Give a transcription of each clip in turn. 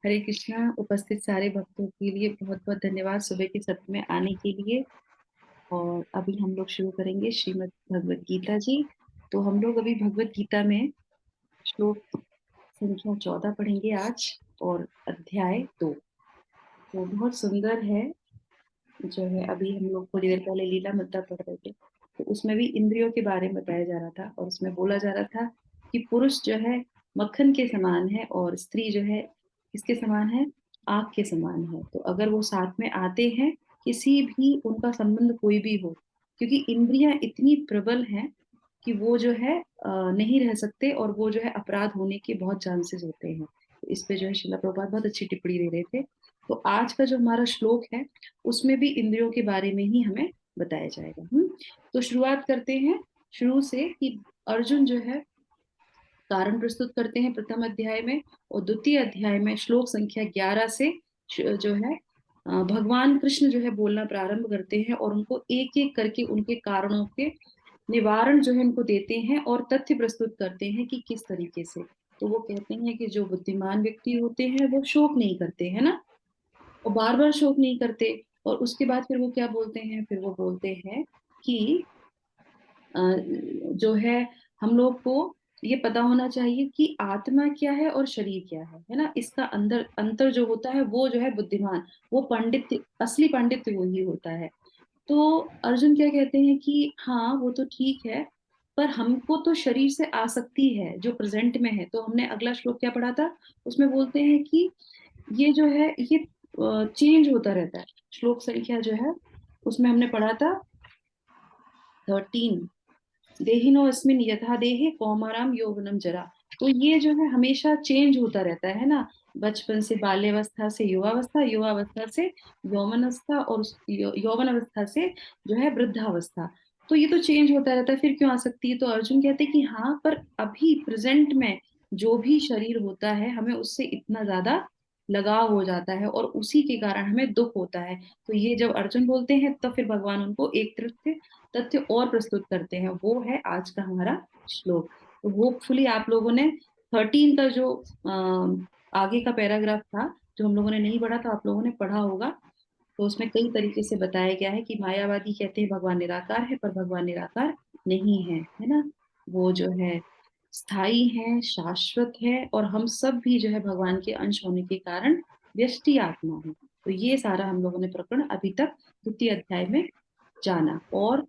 हरे कृष्णा। उपस्थित सारे भक्तों के लिए बहुत बहुत धन्यवाद सुबह के सत्र में आने के लिए। और अभी हम लोग शुरू करेंगे श्रीमद् भगवत गीता जी। तो हम लोग अभी भगवत गीता में श्लोक संख्या 14 पढ़ेंगे आज, और अध्याय 2। तो बहुत सुंदर है। जो है अभी हम लोग थोड़ी देर पहले लीला मुद्दा पढ़ रहे थे, तो उसमें भी इंद्रियों के बारे में बताया जा रहा था, और उसमें बोला जा रहा था कि पुरुष जो है मक्खन के समान है और स्त्री जो है किसके समान है, आग के समान है। तो अगर वो साथ में आते हैं, किसी भी उनका संबंध कोई भी हो, क्योंकि इंद्रियां इतनी प्रबल हैं कि वो जो है नहीं रह सकते, और वो जो है अपराध होने के बहुत चांसेस होते हैं। तो इस पे जो है शिला प्रभुपाद बहुत अच्छी टिप्पणी दे रहे थे। तो आज का जो हमारा श्लोक है उसमें भी इंद्रियों के बारे में ही हमें बताया जाएगा। तो शुरुआत करते हैं शुरू से कि अर्जुन जो है कारण प्रस्तुत करते हैं प्रथम अध्याय में, और द्वितीय अध्याय में श्लोक संख्या 11 से जो है भगवान कृष्ण जो है बोलना प्रारंभ करते हैं, और उनको एक एक करके उनके कारणों के निवारण जो है उनको देते हैं, और तथ्य प्रस्तुत करते हैं कि किस तरीके से। तो वो कहते हैं कि जो बुद्धिमान व्यक्ति होते हैं वो शोक नहीं करते है ना, और बार बार शोक नहीं करते। और उसके बाद फिर वो क्या बोलते हैं, फिर वो बोलते हैं कि अ, जो है हम लोग को ये पता होना चाहिए कि आत्मा क्या है और शरीर क्या है ना। इसका अंदर अंतर जो होता है वो जो है बुद्धिमान, वो पंडित, असली पंडित वही होता है। तो अर्जुन क्या कहते हैं कि हाँ वो तो ठीक है, पर हमको तो शरीर से आसक्ति है जो प्रेजेंट में है। तो हमने अगला श्लोक क्या पढ़ा था, उसमें बोलते हैं कि ये जो है ये चेंज होता रहता है। श्लोक संख्या जो है उसमें हमने पढ़ा था 13, देहिनो अस्मिन यथा देहे कौमाराम यौवनम जरा। तो ये जो है हमेशा चेंज होता रहता है ना, बचपन से बाल्यावस्था से युवावस्था, युवावस्था से यौवनावस्था, और यौवन अवस्था से जो है वृद्धावस्था। तो ये तो चेंज होता रहता है, फिर क्यों आ सकती है। तो अर्जुन कहते हैं कि हाँ, पर अभी प्रेजेंट में जो भी शरीर होता है हमें उससे इतना ज्यादा लगाव हो जाता है, और उसी के कारण हमें दुख होता है। तो ये जब अर्जुन बोलते हैं तो फिर भगवान उनको एक तथ्य तथ्य और प्रस्तुत करते हैं, वो है आज का हमारा श्लोक। तो होपफुली आप लोगों ने 13 का जो आगे का पैराग्राफ था जो हम लोगों ने नहीं पढ़ा था, आप लोगों ने पढ़ा होगा। तो उसमें कई तरीके से बताया गया है कि मायावादी कहते हैं भगवान निराकार है, पर भगवान निराकार नहीं है ना। वो जो है स्थायी है, शाश्वत है, और हम सब भी जो है भगवान के अंश होने के कारण व्यष्टि आत्मा है। तो ये सारा हम लोगों ने प्रकरण अभी तक द्वितीय अध्याय में जाना। और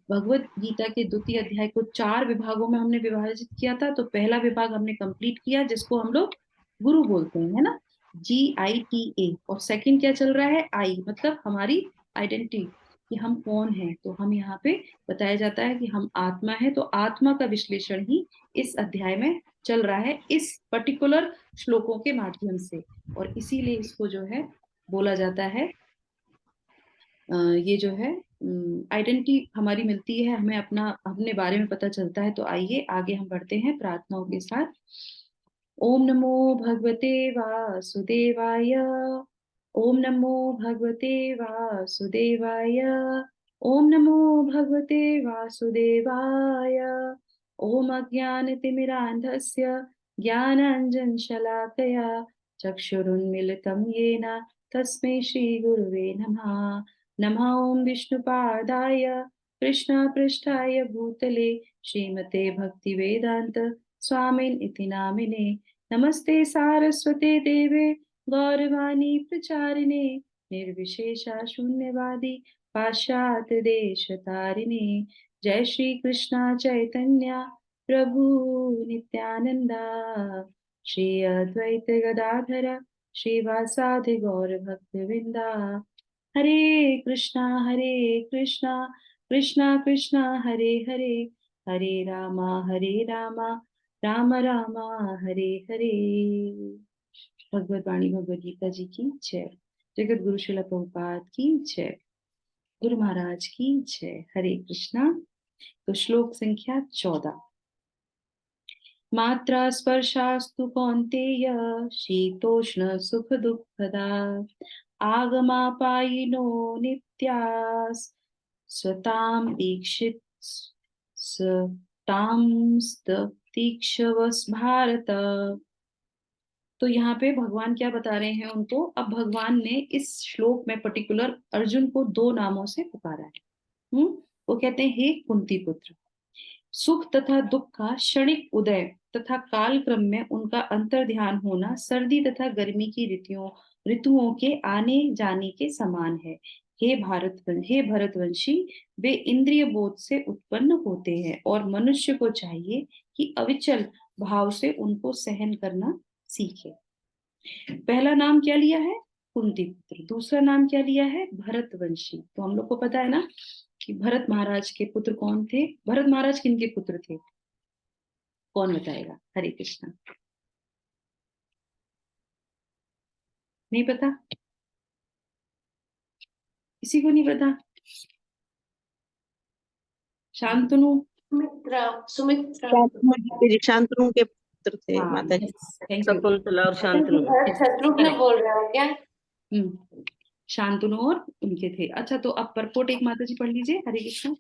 भगवत गीता के द्वितीय अध्याय को 4 विभागों में हमने विभाजित किया था। तो पहला विभाग हमने कंप्लीट किया, जिसको हम लोग गुरु बोलते हैं, है ना, GITA। और सेकंड क्या चल रहा है, आई, मतलब हमारी आइडेंटिटी, कि हम कौन हैं। तो हम यहाँ पे बताया जाता है कि हम आत्मा है। तो आत्मा का विश्लेषण ही इस अध्याय में चल रहा है, इस पर्टिकुलर श्लोकों के माध्यम से। और इसीलिए इसको जो है बोला जाता है, ये जो है आइडेंटिटी हमारी मिलती है, हमें अपना अपने बारे में पता चलता है। तो आइए आगे हम बढ़ते हैं प्रार्थनाओं के साथ। ओम नमो भगवते वासुदेवाय। ओम नमो भगवते वासुदेवाय। ओम नमो भगवते वासुदेवाय। ओम अज्ञानतिमिरान्धस्य ज्ञानाञ्जनशलाकया चक्षुरुन्मिलितं येन तस्मै श्रीगुरुवे नमः। नमः ओं विष्णुपादाय कृष्णपृष्ठाय भूतले श्रीमते भक्तिवेदान्त स्वामिन् इति नामिने। नमस्ते सारस्वते देवे गौरवाणी प्रचारिणे निर्विशेषा शून्यवादी पाश्चात्य देश तारिणे। जय श्री कृष्णा चैतन्य प्रभु नित्यानंदा, श्री अद्वैत गदाधर श्रीवासादि गौर भक्तवृंदा। हरे कृष्णा कृष्णा कृष्णा हरे हरे, हरे हरे रामा राम रामा हरे हरे। भगवत वाणी भगवत गीता जी की जय। जगत गुरु श्रील प्रभुपाद की जय। गुरु महाराज की जय। हरे कृष्णा। तो श्लोक संख्या 14। मात्रा स्पर्शास्तु कौन्तेय शीतोष्ण सुख दुःखदा आगमापायिनो नित्यास् स्वतां दीक्षित स्वतां तीक्षवस् भारत। तो यहाँ पे भगवान क्या बता रहे हैं उनको? अब भगवान ने इस श्लोक में पर्टिकुलर अर्जुन को दो नामों से पुकारा है। हम्म वो कहते हैं, हे कुंती पुत्र, सुख तथा दुख का क्षणिक उदय तथा काल क्रम में उनका अंतर ध्यान होना सर्दी तथा गर्मी की ऋतुओं ऋतुओं के आने जाने के समान है। हे भरतवंशी, वे इंद्रिय बोध से उत्पन्न होते हैं और मनुष्य को चाहिए कि अविचल भाव से उनको सहन करना सीखे। पहला नाम क्या लिया है? कुंती पुत्र। दूसरा नाम क्या लिया है? भरतवंशी। तो हम लोग को पता है ना कि भरत महाराज के पुत्र कौन थे? भरत महाराज किनके पुत्र थे? कौन बताएगा? हरे कृष्णा। नहीं पता? किसी को नहीं पता? शांतनु। सुमित्रा। सुमित्रा। शांतनु के पुत्र थे हाँ, माता जी। Thank you. शकुंतला और शांतनु। शत्रुघ्न बोल रहे हो क्या? शांतनु और उनके थे। अच्छा, तो अब परपोट एक माता जी पढ़ लीजिए। हरे कृष्णा।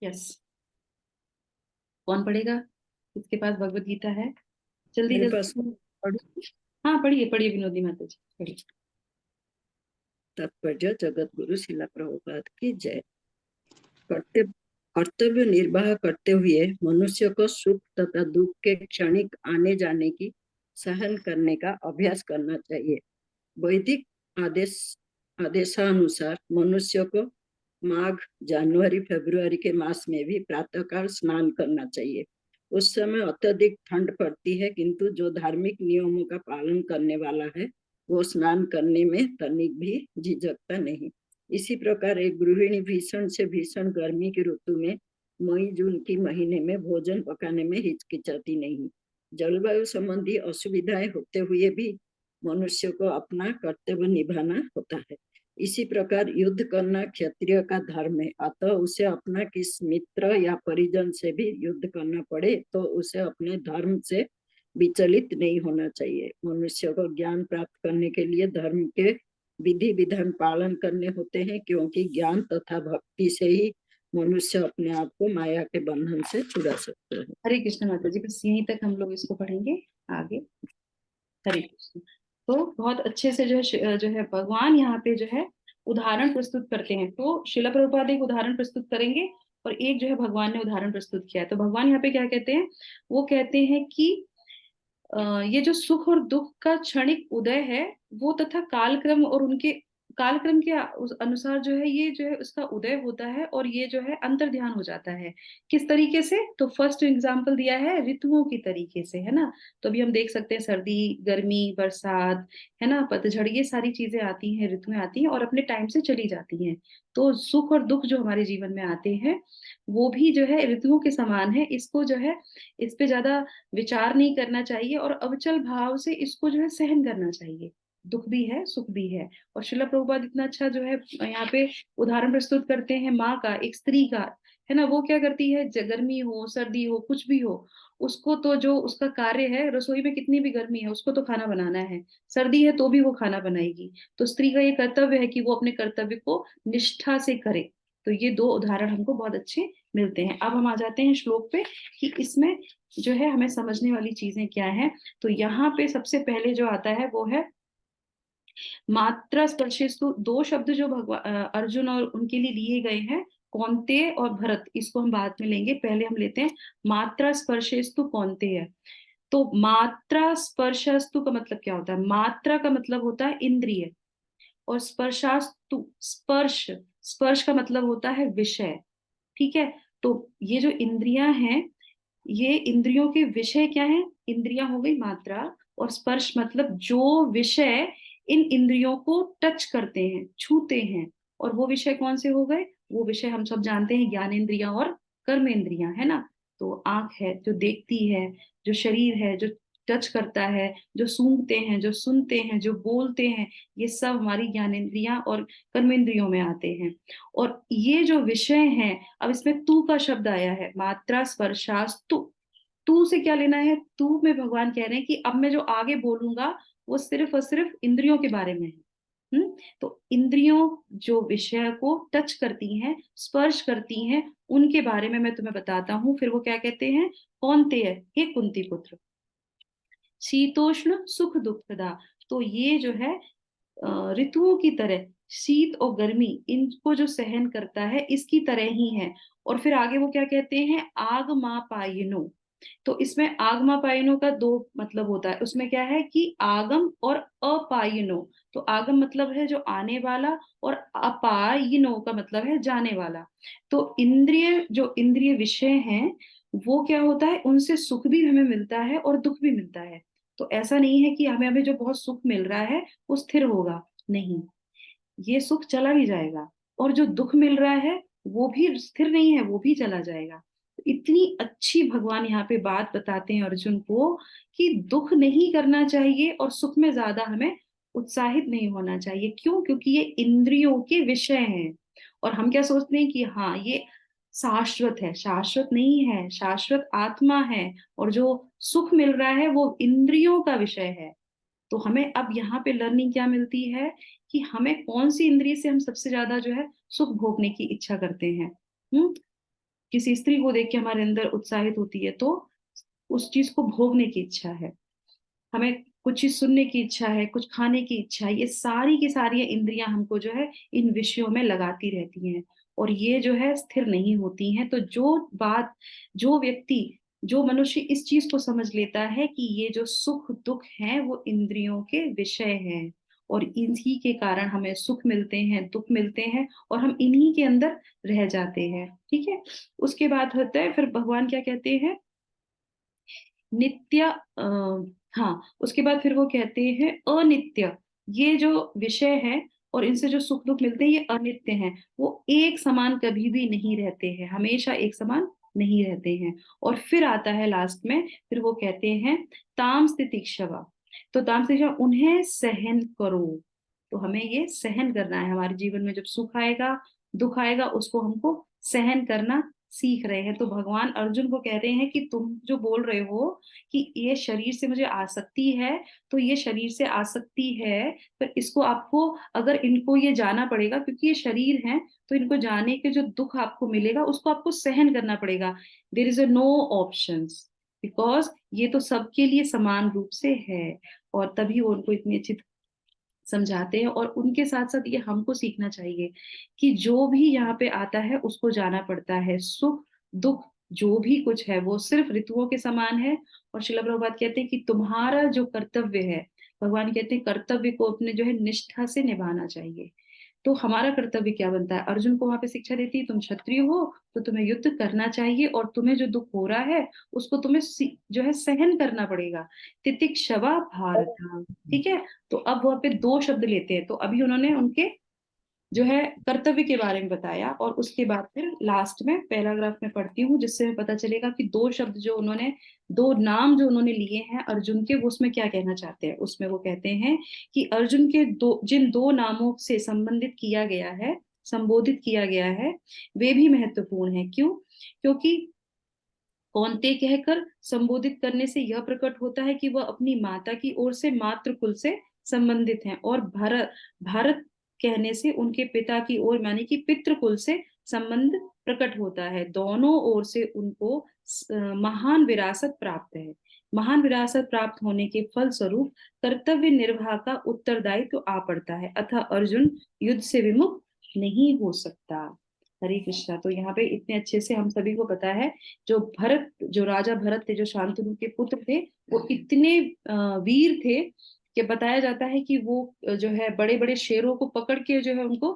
यस, कौन पढ़ेगा? किसके पास भगवत गीता है? जल्दी मेरे जल्दी। पास पढ़ो। हाँ, पढ़िए पढ़िए विनोदी माता जी, पढ़िए। तात्पर्य जगत गुरु शिला प्रभुपाद की जय। कर्तव्य कर्तव्य निर्वाह करते हुए मनुष्य को सुख तथा दुख के क्षणिक आने जाने की सहन करने का अभ्यास करना चाहिए। वैदिक आदेशानुसार मनुष्य को माघ, जनवरी, फरवरी के मास में भी प्रातःकाल स्नान करना चाहिए। उस समय अत्यधिक ठंड पड़ती है, किंतु जो धार्मिक नियमों का पालन करने वाला है वो स्नान करने में तनिक भी झिझकता नहीं। इसी प्रकार एक गृहिणी भीषण से भीषण गर्मी की ऋतु में मई जून की महीने में भोजन पकाने में हिचकिचाती नहीं। जलवायु संबंधी असुविधाएं होते हुए भी मनुष्य को अपना कर्तव्य निभाना होता है। इसी प्रकार युद्ध करना क्षत्रिय का धर्म है, अतः उसे अपना किस मित्र या परिजन से भी युद्ध करना पड़े तो उसे अपने धर्म से विचलित नहीं होना चाहिए। मनुष्य को ज्ञान प्राप्त करने के लिए धर्म के विधि विधान पालन करने होते हैं, क्योंकि ज्ञान तथा भक्ति से ही मनुष्य अपने आप को माया के बंधन से छुड़ा सकता है। हरे कृष्ण माता जी, बस यहीं तक हम लोग इसको पढ़ेंगे आगे। हरे कृष्ण। तो बहुत अच्छे से जो है भगवान यहाँ पे जो है उदाहरण प्रस्तुत करते हैं। तो शिला प्रभुपाद एक उदाहरण प्रस्तुत करेंगे और एक जो है भगवान ने उदाहरण प्रस्तुत किया है। तो भगवान यहाँ पे क्या कहते हैं? वो कहते हैं कि ये जो सुख और दुख का क्षणिक उदय है वो तथा कालक्रम और उनके कालक्रम के उस अनुसार जो है ये जो है उसका उदय होता है और ये जो है अंतर ध्यान हो जाता है। किस तरीके से? तो फर्स्ट एग्जांपल दिया है ऋतुओं की तरीके से, है ना। तो अभी हम देख सकते हैं सर्दी, गर्मी, बरसात, है ना, पतझड़, ये सारी चीजें आती हैं, ऋतुएं आती हैं और अपने टाइम से चली जाती हैं। तो सुख और दुख जो हमारे जीवन में आते हैं वो भी जो है ऋतुओं के समान है। इसको जो है इस पे ज्यादा विचार नहीं करना चाहिए और अविचल भाव से इसको जो है सहन करना चाहिए। दुख भी है, सुख भी है। और शिला प्रभुपाद इतना अच्छा जो है यहाँ पे उदाहरण प्रस्तुत करते हैं माँ का, एक स्त्री का, है ना। वो क्या करती है, गर्मी हो, सर्दी हो, कुछ भी हो, उसको तो जो उसका कार्य है, रसोई में कितनी भी गर्मी है उसको तो खाना बनाना है, सर्दी है तो भी वो खाना बनाएगी। तो स्त्री का ये कर्तव्य है कि वो अपने कर्तव्य को निष्ठा से करे। तो ये दो उदाहरण हमको बहुत अच्छे मिलते हैं। अब हम आ जाते हैं श्लोक पे कि इसमें जो है हमें समझने वाली चीजें क्या है। तो यहाँ पे सबसे पहले जो आता है वो है मात्रा स्पर्शेस्तु। दो शब्द जो भगवान अर्जुन और उनके लिए लिए गए हैं, कौन्तेय और भरत, इसको हम बाद में लेंगे। पहले हम लेते हैं मात्रा स्पर्शेस्तु कौन्तेय। तो मात्रा स्पर्शस्तु का मतलब क्या होता है? मात्रा का मतलब होता है इंद्रिय और स्पर्शास्तु स्पर्श, स्पर्श का मतलब होता है विषय। ठीक है। तो ये जो इंद्रियां हैं, ये इंद्रियों के विषय क्या है? इंद्रियां हो गई मात्रा, और स्पर्श मतलब जो विषय इन इंद्रियों को टच करते हैं, छूते हैं। और वो विषय कौन से हो गए? वो विषय हम सब जानते हैं, ज्ञानेंद्रियां और कर्मेंद्रियां, है ना। तो आंख है जो देखती है, जो शरीर है जो टच करता है, जो सूंघते हैं, जो सुनते हैं, जो बोलते हैं, ये सब हमारी ज्ञानेंद्रियां और कर्मेंद्रियों में आते हैं। और ये जो विषय हैं, अब इसमें तू का शब्द आया है, मात्रा स्पर्शास्तु। तू से क्या लेना है? तू में भगवान कह रहे हैं कि अब मैं जो आगे बोलूंगा वो सिर्फ और सिर्फ इंद्रियों के बारे में है। तो इंद्रियों जो विषय को टच करती हैं, स्पर्श करती हैं, उनके बारे में मैं तुम्हें बताता हूँ। फिर वो क्या कहते हैं? कौन ते है? हे कुंती पुत्र। शीतोष्ण सुख दुखदा। तो ये जो है ऋतुओं की तरह शीत और गर्मी इनको जो सहन करता है इसकी तरह ही है। और फिर आगे वो क्या कहते हैं, आगमापायिनो। तो इसमें आगमापायिनो का दो मतलब होता है। उसमें क्या है कि आगम और अपायिनो। तो आगम मतलब है जो आने वाला, और अपायिनो का मतलब है जाने वाला। तो इंद्रिय जो इंद्रिय विषय हैं वो क्या होता है, उनसे सुख भी हमें मिलता है और दुख भी मिलता है। तो ऐसा नहीं है कि हमें हमें जो बहुत सुख मिल रहा है वो स्थिर होगा, नहीं, ये सुख चला भी जाएगा। और जो दुख मिल रहा है वो भी स्थिर नहीं है, वो भी चला जाएगा। तो इतनी अच्छी भगवान यहाँ पे बात बताते हैं अर्जुन को कि दुख नहीं करना चाहिए और सुख में ज्यादा हमें उत्साहित नहीं होना चाहिए। क्यों? क्योंकि ये इंद्रियों के विषय हैं। और हम क्या सोचते हैं कि हाँ ये शाश्वत है, शाश्वत नहीं है, शाश्वत आत्मा है। और जो सुख मिल रहा है वो इंद्रियों का विषय है। तो हमें अब यहाँ पे लर्निंग क्या मिलती है कि हमें कौन सी इंद्रिय से हम सबसे ज्यादा जो है सुख भोगने की इच्छा करते हैं। किसी स्त्री को देख के हमारे अंदर उत्साहित होती है तो उस चीज को भोगने की इच्छा है। हमें कुछ चीज सुनने की इच्छा है, कुछ खाने की इच्छा है, ये सारी की सारी इंद्रियां हमको जो है इन विषयों में लगाती रहती हैं। और ये जो है स्थिर नहीं होती हैं। तो जो व्यक्ति, जो मनुष्य इस चीज को समझ लेता है कि ये जो सुख दुख है वो इंद्रियों के विषय हैं, और इन्हीं के कारण हमें सुख मिलते हैं, दुख मिलते हैं, और हम इन्हीं के अंदर रह जाते हैं। ठीक है। उसके बाद होता है फिर भगवान क्या कहते हैं, नित्य हाँ, उसके बाद फिर वो कहते हैं अनित्य। ये जो विषय है और इनसे जो सुख दुख मिलते हैं ये अनित्य हैं। वो एक समान कभी भी नहीं रहते हैं, हमेशा एक समान नहीं रहते हैं। और फिर आता है लास्ट में, फिर वो कहते हैं ताम स्थितिक्षवा। तो ताम स्थितिक्षवा, उन्हें सहन करो। तो हमें ये सहन करना है। हमारे जीवन में जब सुख आएगा दुख आएगा उसको हमको सहन करना सीख रहे हैं। तो भगवान अर्जुन को कह रहे हैं कि तुम जो बोल रहे हो कि ये शरीर से मुझे आसक्ति है, तो ये शरीर से आसक्ति है, पर इसको आपको, अगर इनको ये जाना पड़ेगा क्योंकि ये शरीर है, तो इनको जाने के जो दुख आपको मिलेगा उसको आपको सहन करना पड़ेगा। There is a no options, because ये तो सबके लिए समान रूप से है। और तभी वो उनको इतनी अच्छी समझाते हैं। और उनके साथ साथ ये हमको सीखना चाहिए कि जो भी यहाँ पे आता है उसको जाना पड़ता है। सुख दुख जो भी कुछ है वो सिर्फ ऋतुओं के समान है। और शिला प्रभुपाद कहते हैं कि तुम्हारा जो कर्तव्य है, भगवान कहते हैं कर्तव्य को अपने जो है निष्ठा से निभाना चाहिए। तो हमारा कर्तव्य क्या बनता है, अर्जुन को वहां पे शिक्षा देती है, तुम क्षत्रिय हो तो तुम्हें युद्ध करना चाहिए, और तुम्हें जो दुख हो रहा है उसको तुम्हें जो है सहन करना पड़ेगा। तितिक्षवा भारत। ठीक है। तो अब वहां पे दो शब्द लेते हैं। तो अभी उन्होंने उनके जो है कर्तव्य के बारे में बताया, और उसके बाद फिर लास्ट में पैराग्राफ में पढ़ती हूँ जिससे हमें पता चलेगा कि दो शब्द जो उन्होंने, दो नाम जो उन्होंने लिए हैं अर्जुन के, वो उसमें क्या कहना चाहते हैं। उसमें वो कहते हैं कि अर्जुन के जिन दो नामों से संबंधित किया गया है, संबोधित किया गया है, वे भी महत्वपूर्ण है। क्यों? क्योंकि कौन्ते कहकर संबोधित करने से यह प्रकट होता है कि वह अपनी माता की ओर से मातृकुल से संबंधित हैं, और भारत भारत कहने से उनके पिता की ओर माने कि पितृकुल से संबंध प्रकट होता है। दोनों ओर से उनको महान विरासत प्राप्त है। महान विरासत प्राप्त होने के फल स्वरूप कर्तव्य निर्वाह का उत्तरदायित्व आ पड़ता है, अतः अर्जुन युद्ध से विमुख नहीं हो सकता। हरे कृष्णा। तो यहाँ पे इतने अच्छे से हम सभी को पता है, जो भरत, जो राजा भरत थे, जो शांतनु के पुत्र थे, वो इतने वीर थे कि बताया जाता है कि वो जो है बड़े बड़े शेरों को पकड़ के जो है उनको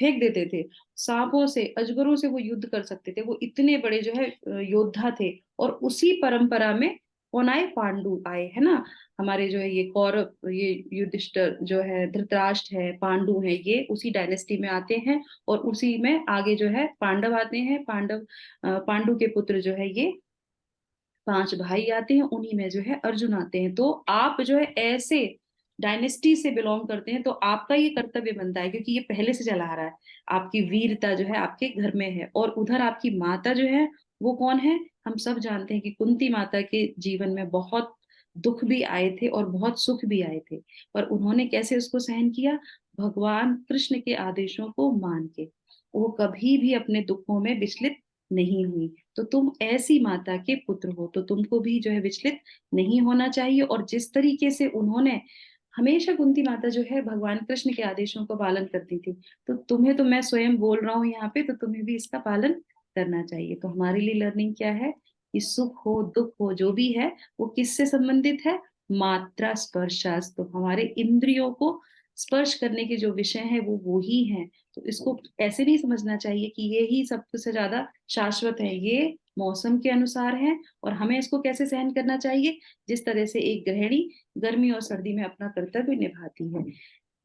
फेंक देते थे। सांपों से, अजगरों से वो युद्ध कर सकते थे। वो इतने बड़े जो है योद्धा थे। और उसी परंपरा में कौन आए, पांडु आए, है ना। हमारे जो है ये कौरव, ये युधिष्ठिर जो है, धृतराष्ट्र है, पांडु है, ये उसी डायनेस्टी में आते हैं। और उसी में आगे जो है पांडव आते हैं। पांडु के पुत्र जो है ये पांच भाई आते हैं, उन्हीं में जो है अर्जुन आते हैं। तो आप जो है ऐसे डायनेस्टी से बिलोंग करते हैं, तो आपका ये कर्तव्य बनता है, क्योंकि ये पहले से चला आ रहा है। आपकी वीरता जो है आपके घर में है। और उधर आपकी माता जो है वो कौन है, हम सब जानते हैं कि कुंती माता के जीवन में बहुत दुख भी आए थे और बहुत सुख भी आए थे, पर उन्होंने कैसे उसको सहन किया, भगवान कृष्ण के आदेशों को मान के। वो कभी भी अपने दुखों में विचलित नहीं हुई। तो तुम ऐसी माता के पुत्र हो, तो तुमको भी जो है विचलित नहीं होना चाहिए। और जिस तरीके से उन्होंने हमेशा कुंती माता जो है भगवान कृष्ण के आदेशों का पालन करती थी, तो तुम्हें तो मैं स्वयं बोल रहा हूँ यहाँ पे, तो तुम्हें भी इसका पालन करना चाहिए। तो हमारे लिए लर्निंग क्या है कि सुख हो दुख हो जो भी है वो किससे संबंधित है, मात्रा स्पर्शास। तो हमारे इंद्रियों को स्पर्श करने के जो विषय है वो ही है। तो इसको ऐसे नहीं समझना चाहिए कि ये ही सबसे ज्यादा शाश्वत है, ये मौसम के अनुसार है। और हमें इसको कैसे सहन करना चाहिए, जिस तरह से एक गृहिणी गर्मी और सर्दी में अपना कर्तव्य निभाती है।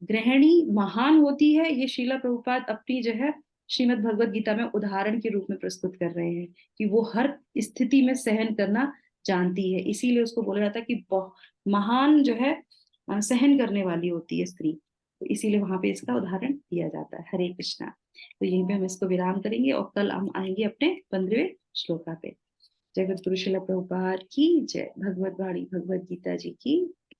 गृहिणी महान होती है, ये श्रीला प्रभुपाद अपनी जो है श्रीमद् भगवत गीता में उदाहरण के रूप में प्रस्तुत कर रहे हैं कि वो हर स्थिति में सहन करना जानती है। इसीलिए उसको बोला जाता है कि महान जो है सहन करने वाली होती है स्त्री। तो इसीलिए वहां पे इसका उदाहरण दिया जाता है। हरे कृष्णा। तो यहीं पे हम इसको विराम करेंगे और कल हम आएंगे अपने 15वें श्लोका पे। जगत गुरु श्रील प्रभुपाद की जय। भगवत वाणी भगवत गीता जी की